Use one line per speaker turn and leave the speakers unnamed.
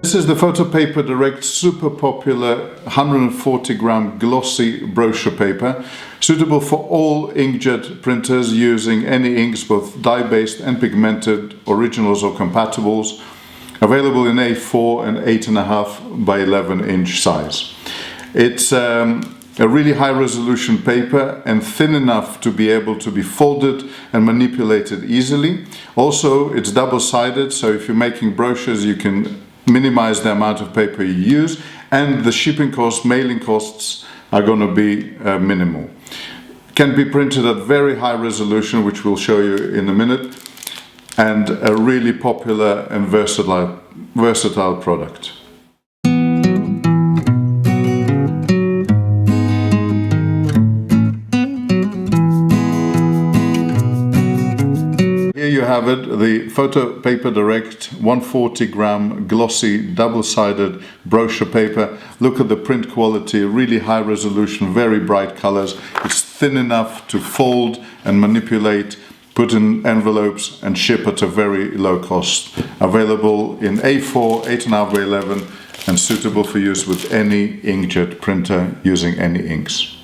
This is the Photopaper Direct super popular 140-gram glossy brochure paper, suitable for all inkjet printers using any inks, both dye-based and pigmented, originals or compatibles, available in A4 and 8.5 by 11 inch size. It's a really high resolution paper and thin enough to be able to be folded and manipulated easily. Also, it's double-sided, so if you're making brochures you can minimize the amount of paper you use, and the shipping costs, mailing costs are going to be minimal. Can be printed at very high resolution, which we'll show you in a minute, and a really popular and versatile product. Here you have it, the Photopaper Direct 140-gram glossy double-sided brochure paper. Look at the print quality, really high resolution, very bright colors. It's thin enough to fold and manipulate, put in envelopes and ship at a very low cost. Available in A4, 8.5 by 11, and suitable for use with any inkjet printer using any inks.